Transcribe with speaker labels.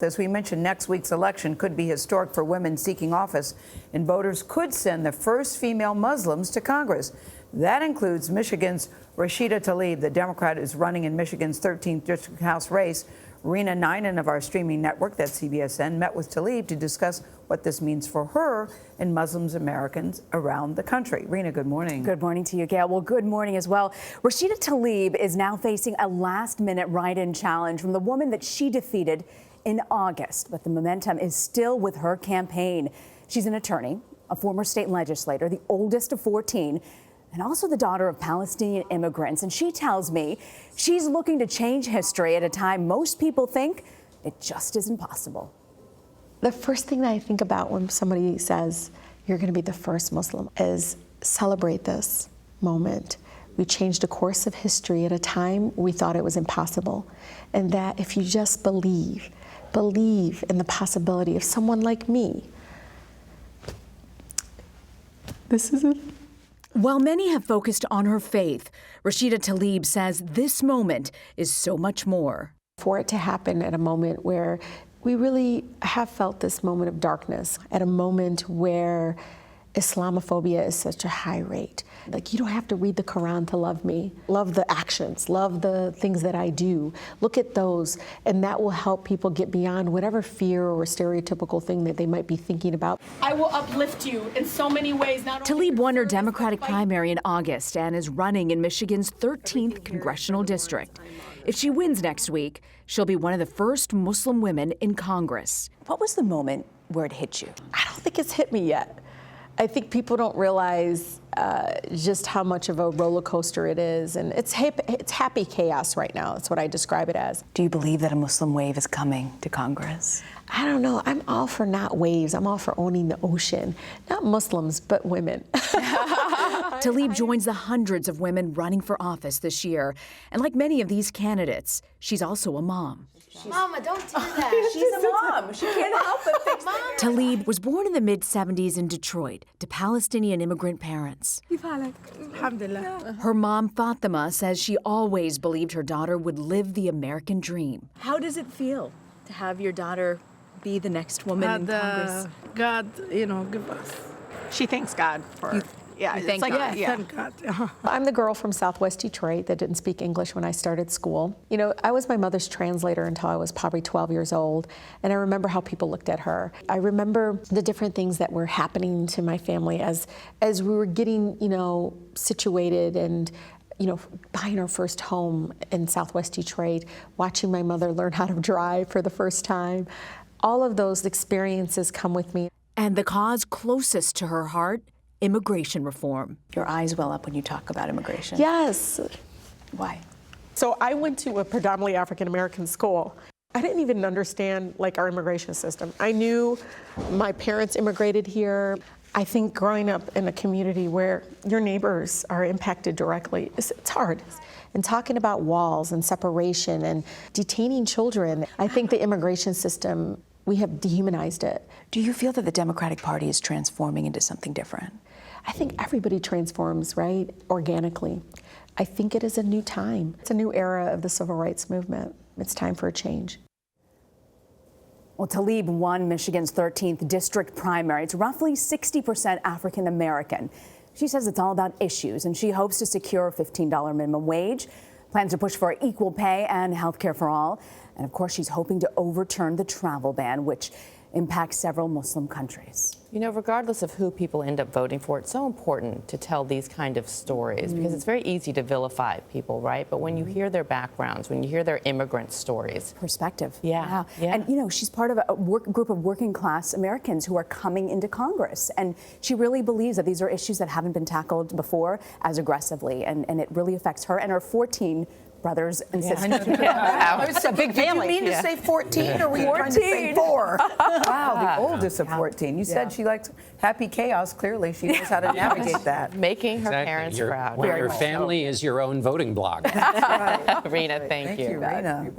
Speaker 1: As we mentioned, next week's election could be historic for women seeking office, and voters could send the first female Muslims to Congress. That includes Michigan's Rashida Tlaib. The Democrat is running in Michigan's 13th District House race. Reena Nina of our streaming network, that's CBSN, met with Tlaib to discuss what this means for her and Muslim Americans around the country. Reena, good morning.
Speaker 2: Good morning to you, Gayle. Well, good morning as well. Rashida Tlaib is now facing a last-minute write-in challenge from the woman that she defeated in August, but the momentum is still with her campaign. She's an attorney, a former state legislator, the oldest of 14, and also the daughter of Palestinian immigrants. And she tells me she's looking to change history at a time most people think it just isn't possible.
Speaker 3: The first thing that I think about when somebody says you're going to be the first Muslim is celebrate this moment. We changed the course of history at a time we thought it was impossible. And that if you just believe in the possibility of someone like me, this is it.
Speaker 2: While many have focused on her faith, Rashida Tlaib says this moment is so much more.
Speaker 3: For it to happen at a moment where we really have felt this moment of darkness, at a moment where Islamophobia is such a high rate. Like, you don't have to read the Quran to love me. Love the actions, love the things that I do. Look at those, and that will help people get beyond whatever fear or stereotypical thing that they might be thinking about.
Speaker 4: I will uplift you in so many ways.
Speaker 2: Tlaib won her Democratic primary in August and is running in Michigan's 13th congressional district. If she wins next week, she'll be one of the first Muslim women in Congress. What was the moment where it hit you?
Speaker 3: I don't think it's hit me yet. I think people don't realize just how much of a roller coaster it is, and it's happy chaos right now. That's what I describe it as.
Speaker 2: Do you believe that a Muslim wave is coming to Congress?
Speaker 3: I don't know. I'm all for not waves. I'm all for owning the ocean. Not Muslims, but women.
Speaker 2: Tlaib joins the hundreds of women running for office this year. And like many of these candidates, she's also a mom.
Speaker 4: Mama, don't do that.
Speaker 2: She's a mom. She can't help but fix things. Tlaib was born in the mid-70s in Detroit to Palestinian immigrant parents. Her mom, Fatima, says she always believed her daughter would live the American dream.
Speaker 5: How does it feel to have your daughter be the next woman in Congress?
Speaker 6: God, give us. She thanks God for.
Speaker 5: Thank God.
Speaker 6: Thank God.
Speaker 3: I'm the girl from Southwest Detroit that didn't speak English when I started school. I was my mother's translator until I was probably 12 years old, and I remember how people looked at her. I remember the different things that were happening to my family as we were getting, situated and buying our first home in Southwest Detroit, watching my mother learn how to drive for the first time. All of those experiences come with me.
Speaker 2: And the cause closest to her heart, immigration reform.
Speaker 5: Your eyes well up when you talk about immigration.
Speaker 3: Yes.
Speaker 5: Why?
Speaker 6: So I went to a predominantly African-American school. I didn't even understand our immigration system. I knew my parents immigrated here. I think growing up in a community where your neighbors are impacted directly, it's hard. And talking about walls and separation and detaining children, I think the immigration system, we have dehumanized it.
Speaker 5: Do you feel that the Democratic Party is transforming into something different?
Speaker 3: I think everybody transforms, right, organically. I think it is a new time. It's a new era of the civil rights movement. It's time for a change.
Speaker 2: Well, Tlaib won Michigan's 13th district primary. It's roughly 60% African American. She says it's all about issues, and she hopes to secure a $15 minimum wage, plans to push for equal pay and health care for all. And of course, she's hoping to overturn the travel ban, which impacts several Muslim countries.
Speaker 7: Regardless of who people end up voting for, it's so important to tell these kind of stories because it's very easy to vilify people, right? But when you hear their backgrounds, when you hear their immigrant stories.
Speaker 2: Perspective.
Speaker 7: Yeah.
Speaker 2: And, she's part of a group of working class Americans who are coming into Congress. And she really believes that these are issues that haven't been tackled before as aggressively. And it really affects her and her 14 brothers and sisters.
Speaker 1: It's a big family. Did you mean to say 14 or were you trying to say 4? Wow, the oldest of 14. You said she likes happy chaos. Clearly, she knows how to navigate that.
Speaker 7: Making her parents proud.
Speaker 8: Your family is your own voting bloc.
Speaker 7: Reena, thank you.
Speaker 1: Reena.